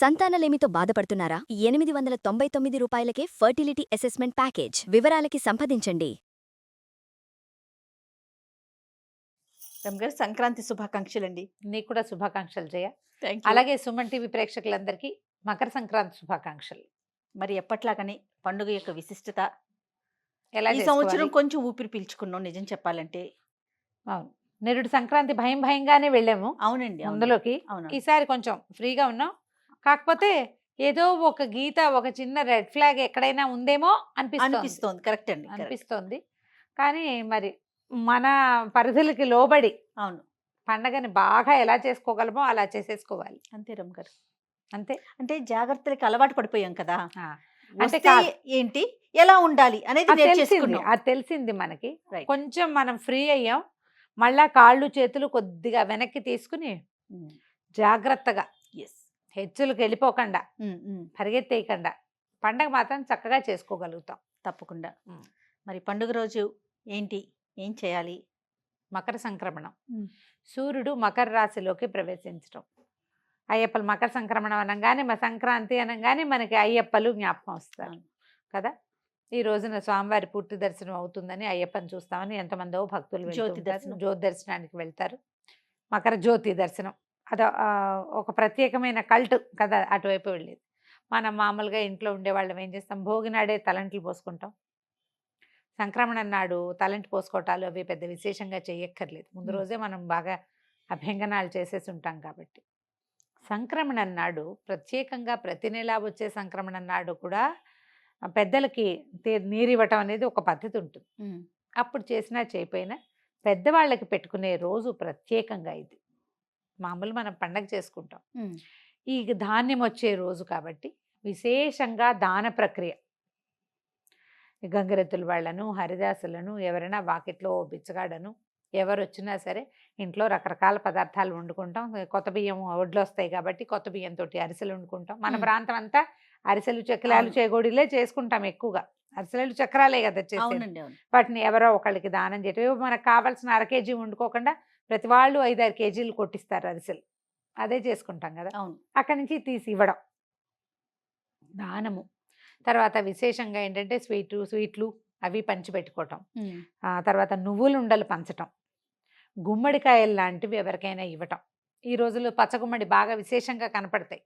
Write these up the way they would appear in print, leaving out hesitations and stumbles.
సంతానలేమితో బాధపడుతున్నారా? 899 రూపాయలకే fertility assessment package. వివరాలకి సంప్రదించండి. రమ్గారు సంక్రాంతి శుభాకాంక్షలండి. నీకు కూడా శుభాకాంక్షలు జయ. థ్యాంక్ అలాగే సుమన్ టీవీ ప్రేక్షకులందరికీ మకర సంక్రాంతి శుభాకాంక్షలు. మరి ఎప్పట్లాగనే పండుగ యొక్క విశిష్టత ఎలా ఈ సంవత్సరం కొంచెం ఊపిరి పీల్చుకున్నాం నిజం చెప్పాలంటే. అవును, నిరుడు సంక్రాంతి భయంగానే వెళ్ళాము అవునండి అందులోకి. ఈసారి కొంచెం ఫ్రీగా ఉన్నాం. కాకపోతే ఏదో ఒక గీత, ఒక చిన్న రెడ్ ఫ్లాగ్ ఎక్కడైనా ఉందేమో అనిపిస్తోంది. కరెక్ట్ అండి, అనిపిస్తోంది. కానీ మరి మన పరిధులకి లోబడి అవును పండగని బాగా ఎలా చేసుకోగలమో అలా చేసేసుకోవాలి. అంతే రమ్గారు, అంతే. అంటే జాగ్రత్తలకి అలవాటు పడిపోయాం కదా. అంటే ఏంటి ఎలా ఉండాలి అనేది అది తెలిసింది మనకి. కొంచెం మనం ఫ్రీ అయ్యాం. మళ్ళా కాళ్ళు చేతులు కొద్దిగా వెనక్కి తీసుకుని జాగ్రత్తగా హెచ్చులకు వెళ్ళిపోకుండా, పరిగెత్తేయకుండా పండగ మాత్రం చక్కగా చేసుకోగలుగుతాం తప్పకుండా. మరి పండుగ రోజు ఏం చేయాలి? మకర సంక్రమణం. సూర్యుడు మకర రాశిలోకి ప్రవేశించడం. అయ్యప్పలు మకర సంక్రమణం అనగానే, సంక్రాంతి అనగానే మనకి అయ్యప్పలు జ్ఞాపకం వస్తారు కదా. ఈ రోజున స్వామివారి పూర్తి దర్శనం అవుతుందని అయ్యప్పని చూస్తామని ఎంతమందో భక్తులు జ్యోతి దర్శనానికి వెళ్తారు. మకర జ్యోతి దర్శనం అది ఒక ప్రత్యేకమైన కల్ట్ కదా. అటువైపు వెళ్ళేది. మనం మామూలుగా ఇంట్లో ఉండేవాళ్ళం ఏం చేస్తాం, భోగి నాడే తలంట్లు పోసుకుంటాం. సంక్రమణం నాడు తలంటి పోసుకోవటాలు అవి పెద్ద విశేషంగా చేయక్కర్లేదు. ముందు రోజే మనం బాగా అభ్యంగనాలు చేసేసి ఉంటాం కాబట్టి. సంక్రమణం నాడు ప్రత్యేకంగా ప్రతి నెలా వచ్చే సంక్రమణం నాడు కూడా పెద్దలకి నీరు ఇవ్వటం అనేది ఒక పద్ధతి ఉంటుంది. అప్పుడు చేసినా చేయపోయినా పెద్దవాళ్ళకి పెట్టుకునే రోజు ప్రత్యేకంగా ఇది. మామూలు మనం పండగ చేసుకుంటాం. ఈ ధాన్యం వచ్చే రోజు కాబట్టి విశేషంగా దాన ప్రక్రియ. గంగిరెద్దుల వాళ్ళను, హరిదాసులను, ఎవరైనా వాకిట్లో బిచ్చగాడను ఎవరు వచ్చినా సరే ఇంట్లో రకరకాల పదార్థాలు వండుకుంటాం. కొత్త బియ్యం ఒడ్లు వస్తాయి కాబట్టి కొత్త బియ్యంతో అరిసెలు వండుకుంటాం. మన ప్రాంతం అంతా అరిసెలు, చక్రాలు, చేగోడీలే చేసుకుంటాం ఎక్కువగా. అరిసెలు చక్రాలే కదా చేసేది. వాటిని ఎవరో ఒకళ్ళకి దానం చేయటం. మనకు కావాల్సిన 1/2 కేజీ వండుకోకుండా ప్రతి వాళ్ళు 5-6 కేజీలు కొట్టిస్తారు అరిసెలు. అదే చేసుకుంటాం కదా. అక్కడి నుంచి తీసి ఇవ్వడం దానము. తర్వాత విశేషంగా ఏంటంటే స్వీట్లు అవి పంచిపెట్టుకోవటం. తర్వాత నువ్వులు ఉండలు పంచటం, గుమ్మడికాయలు లాంటివి ఎవరికైనా ఇవ్వటం. ఈ రోజుల్లో పచ్చగుమ్మడి బాగా విశేషంగా కనపడతాయి.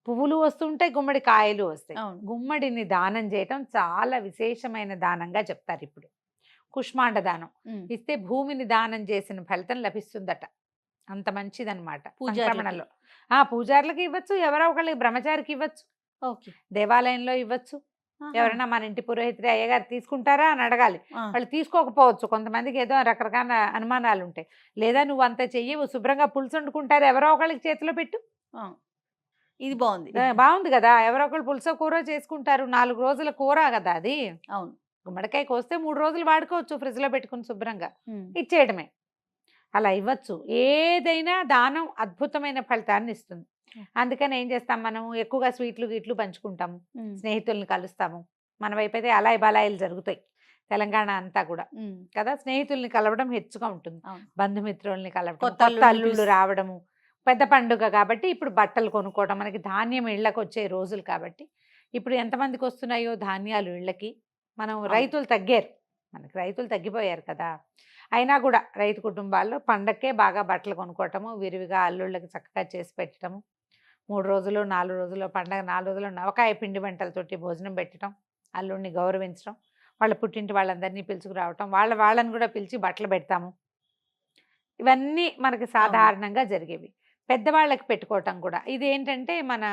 పువ్వులు వస్తుంటాయి, గుమ్మడి కాయలు వస్తాయి. గుమ్మడిని దానం చేయటం చాలా విశేషమైన దానంగా చెప్తారు ఇప్పుడు. కుష్మాండ దానం ఇస్తే భూమిని దానం చేసిన ఫలితం లభిస్తుందట. అంత మంచిదన్నమాట. సంక్రమణలో పూజారులకు ఇవ్వచ్చు, ఎవరో ఒకళ్ళకి బ్రహ్మచారికి ఇవ్వచ్చు, దేవాలయంలో ఇవ్వచ్చు. ఎవరైనా మన ఇంటి పురోహితుడి అయ్యగారు తీసుకుంటారా అని అడగాలి. వాళ్ళు తీసుకోకపోవచ్చు. కొంతమందికి ఏదో రకరకాల అనుమానాలు ఉంటాయి. లేదా నువ్వు అంత చెయ్యవు, శుభ్రంగా పులుసు వండుకుంటారు, ఎవరో ఒకళ్ళకి చేతిలో పెట్టు. ఇది బాగుంది కదా. ఎవరో ఒకళ్ళు పులుసో కూర చేసుకుంటారు. 4 రోజుల కూర కదా అది. అవును. గుమ్మడికాయ కోస్తే 3 రోజులు వాడుకోవచ్చు ఫ్రిడ్జ్ లో పెట్టుకుని శుభ్రంగా. ఇచ్చేయడమే. అలా ఇవ్వచ్చు. ఏదైనా దానం అద్భుతమైన ఫలితాన్ని ఇస్తుంది. అందుకని ఏం చేస్తాం, మనం ఎక్కువగా స్వీట్లు గీట్లు పంచుకుంటాము, స్నేహితుల్ని కలుస్తాము. మన వైపు అయితే అలాయి బలాయిలు జరుగుతాయి తెలంగాణ అంతా కూడా కదా. స్నేహితుల్ని కలవడం హెచ్చుగా ఉంటుంది. బంధుమిత్రుల్ని కలవడం, కొత్త అల్లుళ్ళు రావడము, పెద్ద పండుగ కాబట్టి ఇప్పుడు బట్టలు కొనుక్కోవడం, మనకి ధాన్యం ఇళ్ళకి వచ్చే రోజులు కాబట్టి. ఇప్పుడు ఎంతమందికి వస్తున్నాయో ధాన్యాలు ఇళ్ళకి. మనం రైతులు తగ్గారు, మనకి రైతులు తగ్గిపోయారు కదా. అయినా కూడా రైతు కుటుంబాల్లో పండక్కే బాగా బట్టలు కొనుక్కోవటము, విరివిగా అల్లుళ్ళకి చక్కగా చేసి పెట్టడము. 3 రోజులు 4 రోజులు పండగ 4 రోజులు నవకాయ పిండి వంటలతోటి భోజనం పెట్టడం, అల్లుడిని గౌరవించడం, వాళ్ళ పుట్టింటి వాళ్ళందరినీ పిలుచుకురావటం, వాళ్ళని కూడా పిలిచి బట్టలు పెడతాము. ఇవన్నీ మనకి సాధారణంగా జరిగేవి. పెద్దవాళ్ళకి పెట్టుకోవటం కూడా ఇది ఏంటంటే మన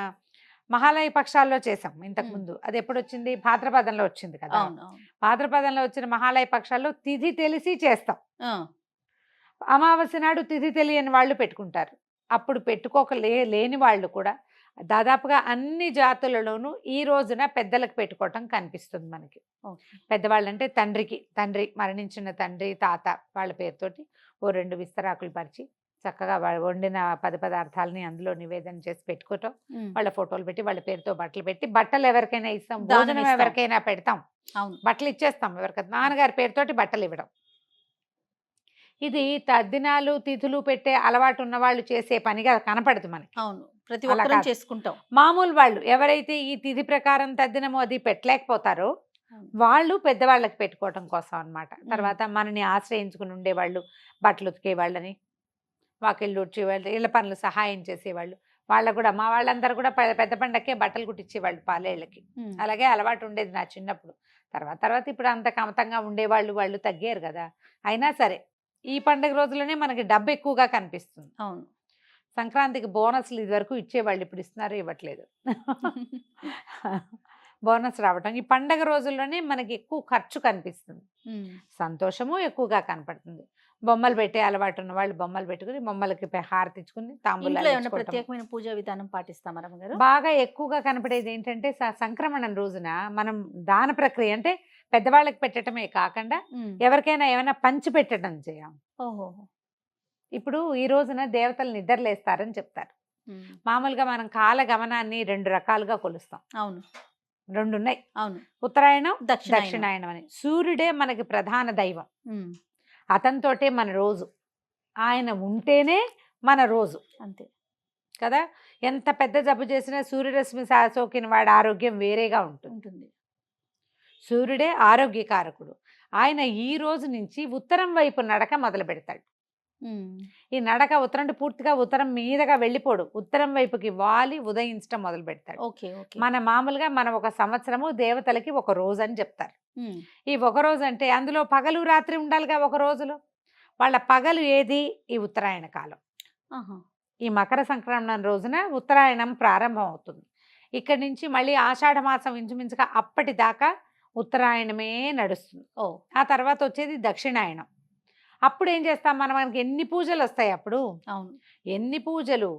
మహాలయ పక్షాల్లో చేసాం ఇంతకుముందు. అది ఎప్పుడు వచ్చింది, భాద్రపదంలో వచ్చింది కదా. భాద్రపదంలో వచ్చిన మహాలయ పక్షాల్లో తిథి తెలిసి చేస్తాం. అమావాస్య నాడు తిథి తెలియని వాళ్ళు పెట్టుకుంటారు. అప్పుడు లేని వాళ్ళు కూడా దాదాపుగా అన్ని జాతులలోనూ ఈ రోజున పెద్దలకు పెట్టుకోవటం కనిపిస్తుంది మనకి. పెద్దవాళ్ళంటే తండ్రి మరణించిన తండ్రి, తాత వాళ్ళ పేరుతోటి 2 విస్తరాకులు పరిచి చక్కగా వండిన పదార్థాలని అందులో నివేదన చేసి పెట్టుకోవటం, వాళ్ళ ఫోటోలు పెట్టి వాళ్ళ పేరుతో బట్టలు పెట్టి, బట్టలు ఎవరికైనా ఇస్తాం, భోజనం ఎవరికైనా పెడతాం, బట్టలు ఇచ్చేస్తాం ఎవరికైనా. నాన్నగారి పేరుతోటి బట్టలు ఇవ్వడం. ఇది తద్దినాలు తిథులు పెట్టే అలవాటు ఉన్న వాళ్ళు చేసే పనిగా కనపడదు మనకి. అవును, ప్రతి అలా ఒక్కరం కాదు. చేసుకుంటాం. మామూలు వాళ్ళు ఎవరైతే ఈ తిథి ప్రకారం తద్దినము అది పెట్టలేకపోతారో అవును. వాళ్ళు పెద్దవాళ్ళకి పెట్టుకోవటం కోసం అన్నమాట. తర్వాత మనని ఆశ్రయించుకుని ఉండేవాళ్ళు, బట్టలు ఉతికే వాళ్ళని, వాకిళ్ళు ఊడ్చేవాళ్ళు, ఇళ్ళ పనులు సహాయం చేసేవాళ్ళు, వాళ్ళకు కూడా మా వాళ్ళందరూ కూడా పెద్ద పండక్కే బట్టలు కుట్టించేవాళ్ళు పాలేళ్ళకి. ఉమ్. అలాగే అలవాటు ఉండేది నా చిన్నప్పుడు. తర్వాత తర్వాత ఇప్పుడు అంత కమతంగా ఉండేవాళ్ళు వాళ్ళు తగ్గారు కదా. అయినా సరే ఈ పండుగ రోజుల్లోనే మనకి డబ్బు ఎక్కువగా కనిపిస్తుంది. అవును. సంక్రాంతికి బోనస్లు ఇది వరకు ఇచ్చేవాళ్ళు, ఇప్పుడు ఇస్తున్నారు ఇవ్వట్లేదు. బోనస్ రావటం ఈ పండగ రోజుల్లోనే మనకి ఎక్కువ ఖర్చు కనిపిస్తుంది, ఉమ్. సంతోషము ఎక్కువగా కనపడుతుంది. బొమ్మలు పెట్టే అలవాటు ఉన్న వాళ్ళు బొమ్మలు పెట్టుకుని బొమ్మలకి హారతి ఇచ్చుకుని ఇంట్లో తాంబూలాలు ఏమైనా ఇచ్చుకోవటం. ప్రత్యేకమైన పూజా విధానం పాటిస్తామా రమ్మగారు? బాగా ఎక్కువగా కనపడేది ఏంటంటే సంక్రమణం రోజున మనం దాన ప్రక్రియ అంటే పెద్దవాళ్ళకి పెట్టడమే కాకుండా ఉమ్. ఎవరికైనా ఏమైనా పంచి పెట్టడం చేయం. ఓహో. ఇప్పుడు ఈ రోజున దేవతలు నిద్రలేస్తారని చెప్తారు. ఉమ్. మామూలుగా మనం కాల గమనాన్ని 2 రకాలుగా కొలుస్తాం. అవును. 2 ఉన్నాయి, అవును. ఉత్తరాయణం దక్షిణాయనం. దక్షిణాయనం అని. సూర్యుడే మనకి ప్రధాన దైవం, ఉమ్. అతనితోటే మన రోజు, ఆయన ఉంటేనే మన రోజు అంతే కదా. ఎంత పెద్ద జబ్బు చేసినా సూర్యరశ్మి సోకిన వాడి ఆరోగ్యం వేరేగా ఉంటుంది. ఉంటుంది. సూర్యుడే ఆరోగ్యకారకుడు. ఆయన ఈ రోజు నుంచి ఉత్తరం వైపు నడక మొదలు పెడతాడు. ఉమ్. ఈ నడక ఉత్తరం అంటే పూర్తిగా ఉత్తరం మీదగా వెళ్ళిపోడు, ఉత్తరం వైపుకి వాలి ఉదయించడం మొదలు పెడతాడు. Okay okay. మామూలుగా మనం ఒక సంవత్సరము దేవతలకి ఒక రోజు అని చెప్తారు. ఉమ్. ఈ ఒక రోజు అంటే అందులో పగలు రాత్రి ఉండాలిగా. ఒక రోజులో వాళ్ళ పగలు ఏది? ఈ ఉత్తరాయణ కాలం. ఆహా. ఈ మకర సంక్రమణం రోజున ఉత్తరాయణం ప్రారంభం అవుతుంది. ఇక్కడి నుంచి మళ్ళీ ఆషాఢ మాసం ఇంచుమించుగా అప్పటిదాకా ఉత్తరాయణమే నడుస్తుంది. ఓ. ఆ తర్వాత వచ్చేది దక్షిణాయనం. అప్పుడు ఏం చేస్తాం మనం? మనకి ఎన్ని పూజలు వస్తాయి అప్పుడు, అవును. ఎన్ని పూజలు,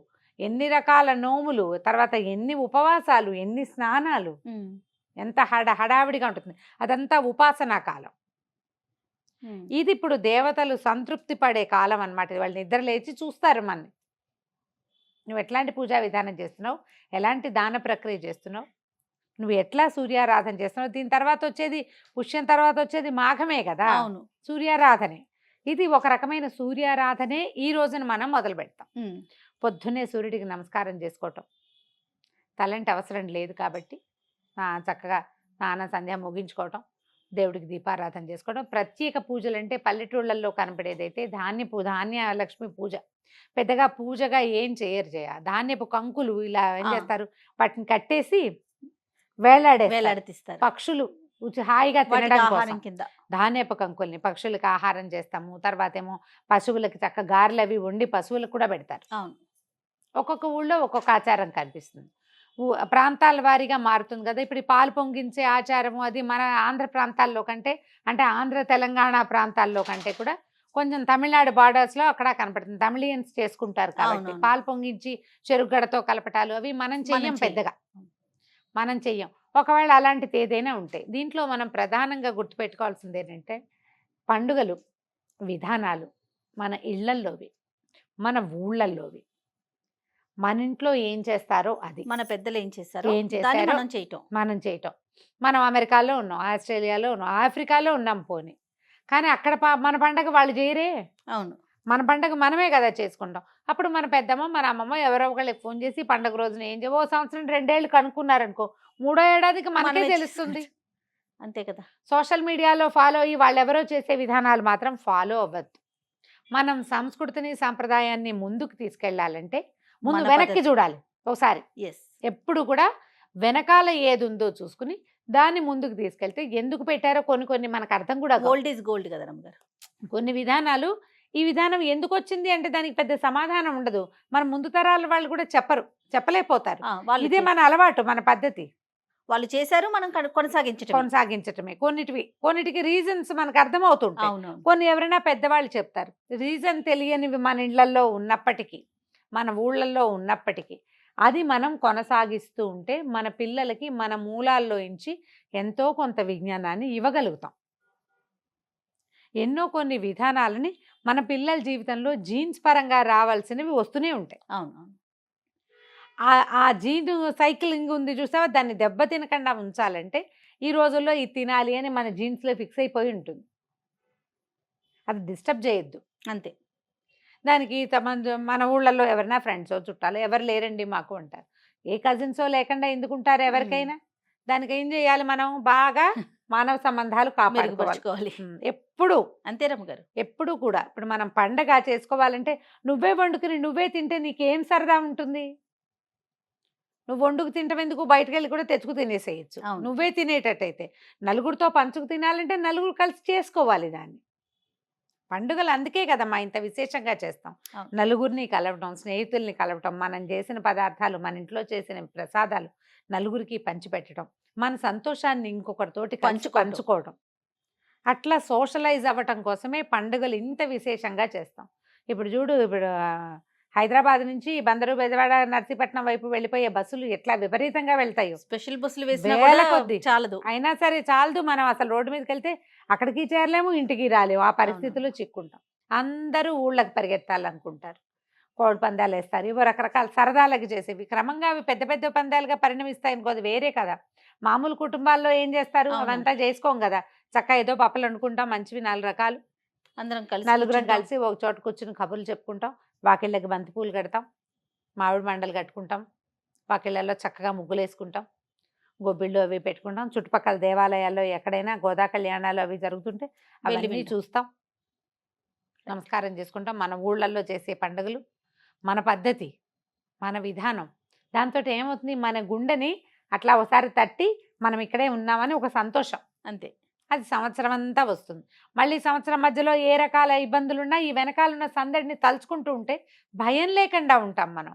ఎన్ని రకాల నోములు, తర్వాత ఎన్ని ఉపవాసాలు, ఎన్ని స్నానాలు, ఉమ్. ఎంత హడావిడిగా ఉంటుంది. అదంతా ఉపాసనా కాలం. ఉమ్. ఇది ఇప్పుడు దేవతలు సంతృప్తి పడే కాలం అన్నమాట. వాళ్ళు నిద్ర లేచి చూస్తారు మనని, నువ్వు ఎట్లాంటి పూజా విధానం చేస్తున్నావు, ఎలాంటి దాన ప్రక్రియ చేస్తున్నావు, నువ్వు ఎట్లా సూర్యారాధన చేస్తున్నావు. దీని తర్వాత వచ్చేది పుష్యం, తర్వాత వచ్చేది మాఘమే కదా. అవును. సూర్యారాధనే. ఇది ఒక రకమైన సూర్యారాధనే ఈ రోజున మనం మొదలు పెడతాం. ఉమ్. పొద్దున్నే సూర్యుడికి నమస్కారం చేసుకోవటం, తలంటి అవసరం లేదు కాబట్టి చక్కగా స్నానం సంధ్య ముగించుకోవటం, దేవుడికి దీపారాధన చేసుకోవడం. ప్రత్యేక పూజలు అంటే పల్లెటూళ్ళల్లో కనపడేదైతే ధాన్య లక్ష్మి పూజ. పెద్దగా పూజగా ఏం చేయరు. ధాన్యపు కంకులు ఇలా ఏం చేస్తారు, వాటిని కట్టేసి వేలాడతీస్తారు. పక్షులు హాయిగా వాటికి తినడం ఆహారం కోసం కింద. ధాన్యపు కంకుల్ని పక్షులకి ఆహారం చేస్తాము. తర్వాత ఏమో పశువులకి చక్క గారెలు అవి వండి పశువులకు కూడా పెడతారు. అవును. ఒక్కొక్క ఊళ్ళో ఒక్కొక్క ఆచారం కనిపిస్తుంది, ప్రాంతాల వారీగా మారుతుంది కదా. ఇప్పుడు ఈ పాలు పొంగించే ఆచారము అది మన ఆంధ్ర ప్రాంతాల్లో కంటే, అంటే ఆంధ్ర తెలంగాణ ప్రాంతాల్లో కంటే కూడా కొంచెం తమిళనాడు బార్డర్స్లో అక్కడ కనపడుతుంది. తమిళియన్స్ చేసుకుంటారు కాబట్టి అవునవును. పాలు పొంగించి చెరుగడతో కలపటాలు అవి మనం చెయ్యం, పెద్దగా మనం చెయ్యం. ఒకవేళ అలాంటిది ఏదైనా ఉంటే దీంట్లో మనం ప్రధానంగా గుర్తుపెట్టుకోవాల్సింది ఏంటంటే పండుగలు విధానాలు మన ఇళ్లల్లోవి, మన ఊళ్ళల్లోవి, మన ఇంట్లో ఏం చేస్తారో అది, మన పెద్దలు ఏం చేస్తారో ఏం చేస్తారో మనం చేయటం. మనం అమెరికాలో ఉన్నాం, ఆస్ట్రేలియాలో ఉన్నాం, ఆఫ్రికాలో ఉన్నాం పోనీ, కానీ అక్కడ మన పండగ వాళ్ళు చేయరే. అవును. మన పండగ మనమే కదా చేసుకుంటాం. అప్పుడు మన పెద్దమ్మ మన అమ్మమ్మ ఎవరో ఒకళ్ళకి ఫోన్ చేసి పండగ రోజున ఏం ఓ సంవత్సరం 2 ఏళ్ళు కనుక్కున్నారనుకో, 3వ ఏడాదికి మనకే తెలుస్తుంది. అంతే కదా. సోషల్ మీడియాలో ఫాలో అయ్యి వాళ్ళు ఎవరో చేసే విధానాలు మాత్రం ఫాలో అవ్వద్దు. మనం సంస్కృతిని సాంప్రదాయాన్ని ముందుకు తీసుకెళ్లాలంటే ముందు వెనక్కి చూడాలి ఒకసారి. ఎప్పుడు కూడా వెనకాల ఏది ఉందో చూసుకుని దాన్ని ముందుకు తీసుకెళ్తే ఎందుకు పెట్టారో కొన్ని మనకు అర్థం కూడా. గోల్డ్ ఈజ్ గోల్డ్ కదా రమ్మగారు. కొన్ని విధానాలు, ఈ విధానం ఎందుకు వచ్చింది అంటే దానికి పెద్ద సమాధానం ఉండదు. మన ముందు తరాల వాళ్ళు కూడా చెప్పలేకపోతారు. ఇదే మన అలవాటు, మన పద్ధతి. వాళ్ళు చేశారు, మనం కొనసాగించటమే. కొన్నిటికి రీజన్స్ మనకు అర్థమవుతుంటాయి. కొన్ని ఎవరైనా పెద్దవాళ్ళు చెప్తారు. రీజన్ తెలియనివి మన ఇళ్లలో ఉన్నప్పటికీ, మన ఊళ్ళల్లో ఉన్నప్పటికీ అది మనం కొనసాగిస్తూ ఉంటే మన పిల్లలకి మన మూలాల్లో నుంచి ఎంతో కొంత విజ్ఞానాన్ని ఇవ్వగలుగుతాం. ఎన్నో కొన్ని విధానాలని మన పిల్లల జీవితంలో జీన్స్ పరంగా రావాల్సినవి వస్తూనే ఉంటాయి. అవును. ఆ జీన్ సైక్లింగ్ ఉంది చూసావా, దాన్ని దెబ్బ తినకుండా ఉంచాలంటే ఈ రోజుల్లో ఇది తినాలి అని మన జీన్స్లో ఫిక్స్ అయిపోయి ఉంటుంది. అది డిస్టర్బ్ చేయొద్దు. అంతే. దానికి మన ఊళ్ళల్లో ఎవరైనా ఫ్రెండ్సో చుట్టాలో ఎవరు లేరండి మాకు అంటారు. ఏ కజిన్సో లేకుండా ఎందుకుంటారు ఎవరికైనా? దానికి ఏం చేయాలి మనం? బాగా మానవ సంబంధాలు కాపాడుకోవాలి. మెరుగుపరుచుకోవాలి. ఎప్పుడు అంతే రమ్మగారు. ఎప్పుడు కూడా ఇప్పుడు మనం పండగ చేసుకోవాలంటే నువ్వే వండుకుని నువ్వే తింటే నీకేం సరదా ఉంటుంది? నువ్వు వండుకు తింటాం ఎందుకు? బయటకు వెళ్ళి కూడా తెచ్చుకు తినేసేయచ్చు. అవును. నువ్వే తినేటట్టయితే. నలుగురితో పంచుకు తినాలంటే నలుగురు కలిసి చేసుకోవాలి దాన్ని. పండుగలు అందుకే కదమ్మా ఇంత విశేషంగా చేస్తాం. అవును. నలుగురిని కలవటం, స్నేహితుల్ని కలవటం, మనం చేసిన పదార్థాలు, మన ఇంట్లో చేసిన ప్రసాదాలు నలుగురికి పంచిపెట్టడం, మన సంతోషాన్ని ఇంకొకరితోటి పంచుకోవడం. అట్లా సోషలైజ్ అవ్వటం కోసమే పండుగలు ఇంత విశేషంగా చేస్తాం. ఇప్పుడు చూడు, ఇప్పుడు హైదరాబాద్ నుంచి బందరు, బెజవాడ, నర్సీపట్నం వైపు వెళ్ళిపోయే బస్సులు ఎట్లా విపరీతంగా వెళ్తాయో. స్పెషల్ బస్సులు వేసినా వేల కూడా కొద్దీ. చాలదు. అయినా సరే చాలదు. మనం అసలు రోడ్డు మీదకి వెళ్తే అక్కడికి చేరలేము, ఇంటికి రాలేము. ఆ పరిస్థితుల్లో చిక్కుంటాం. అందరూ ఊళ్ళకి పరిగెత్తాలనుకుంటారు. కోడి పందాలు వేస్తారు, ఇవో రకరకాల సరదాలకు చేసేవి. క్రమంగా అవి పెద్ద పెద్ద పందాలుగా పరిణమిస్తాయి అనుకో, అది వేరే కదా. మామూలు కుటుంబాల్లో ఏం చేస్తారు? అవును. అవంతా చేసుకోం కదా. చక్కగా ఏదో పప్పులు వండుకుంటాం, మంచివి 4 రకాలు, అందరం కలిసి నలుగురం కూర్చుంటాం. కలిసి ఒక చోట కూర్చుని కబుర్లు చెప్పుకుంటాం. వాకిళ్ళకి బంతి పూలు కడతాం, మామిడి మండలు కట్టుకుంటాం, వాకిళ్ళల్లో చక్కగా ముగ్గులు వేసుకుంటాం, గొబ్బిళ్ళు అవి పెట్టుకుంటాం. చుట్టుపక్కల దేవాలయాల్లో ఎక్కడైనా గోదా కళ్యాణాలు అవి జరుగుతుంటే అవన్నీ వింటాం. చూస్తాం, నమస్కారం చేసుకుంటాం. మన ఊళ్ళల్లో చేసే పండుగలు, మన పద్ధతి, మన విధానం, దాంతో ఏమవుతుంది? మన గుండెని అట్లా ఒకసారి తట్టి మనం ఇక్కడే ఉన్నామని ఒక సంతోషం. అంతే. అది సంవత్సరం అంతా వస్తుంది. మళ్ళీ సంవత్సరం మధ్యలో ఏ రకాల ఇబ్బందులున్నా ఈ వెనకాలన్న సందడిని తలుచుకుంటూ ఉంటే భయం లేకుండా ఉంటాం మనం.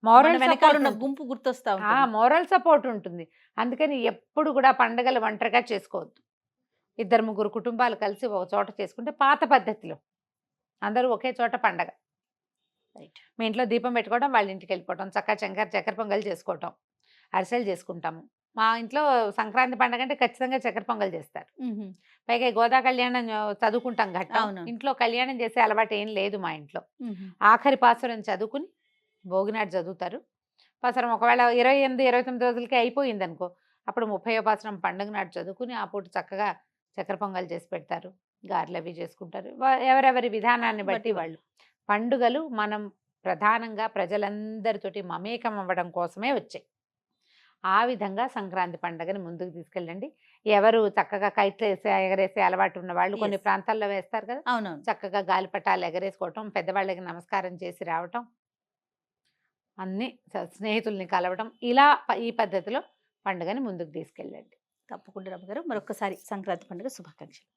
మన వెనకాల ఉన్న గుంపు గుర్తొస్తా ఉంటుంది. మోరల్ సపోర్ట్ ఉంటుంది. అందుకని ఎప్పుడు కూడా పండుగలు ఒంటరిగా చేసుకోవద్దు. 2-3 కుటుంబాలు కలిసి ఒక చోట చేసుకుంటే పాత పద్ధతిలో అందరూ ఒకే చోట పండగ. రైట్. మీ ఇంట్లో దీపం పెట్టుకోవడం, వాళ్ళ ఇంటికి వెళ్ళిపోవడం, చక్కెర చక్కెర పొంగల్ చేసుకోవటం, అరిసెలు చేసుకుంటాము. మా ఇంట్లో సంక్రాంతి పండుగ అంటే ఖచ్చితంగా చక్కెర పొంగల్ చేస్తారు. పైగా ఈ గోదా కళ్యాణం చదువుకుంటాం ఘట్టం. అవును. ఇంట్లో కళ్యాణం చేసే అలవాటు ఏం లేదు మా ఇంట్లో. ఆఖరి పాసురం చదువుకుని భోగినాడు చదువుతారు. పాసురం ఒకవేళ 28-29 రోజులకి అయిపోయింది అనుకో, అప్పుడు 30వ పాసురం పండుగ నాడు చదువుకుని ఆ పూట చక్కగా చక్కెర పొంగల్ చేసి పెడతారు, గారెలు అవి చేసుకుంటారు. ఎవరెవరి విధానాన్ని బట్టి వాళ్ళు. పండుగలు మనం ప్రధానంగా ప్రజలందరితోటి మమేకం అవ్వడం కోసమే వచ్చాయి. ఆ విధంగా సంక్రాంతి పండుగని ముందుకు తీసుకెళ్ళండి. ఎవరు చక్కగా కైట్లు ఎగరేసే అలవాటు ఉన్న వాళ్ళు కొన్ని ప్రాంతాల్లో వేస్తారు కదా, అవునవును. చక్కగా గాలిపటాలు ఎగరేసుకోవటం, పెద్దవాళ్ళకి నమస్కారం చేసి రావటం, అన్ని స్నేహితుల్ని కలవడం, ఇలా ఈ పద్ధతిలో పండుగని ముందుకు తీసుకెళ్ళండి. తప్పకుండా రమ్మగారు. మరొకసారి సంక్రాంతి పండుగ శుభాకాంక్షలు.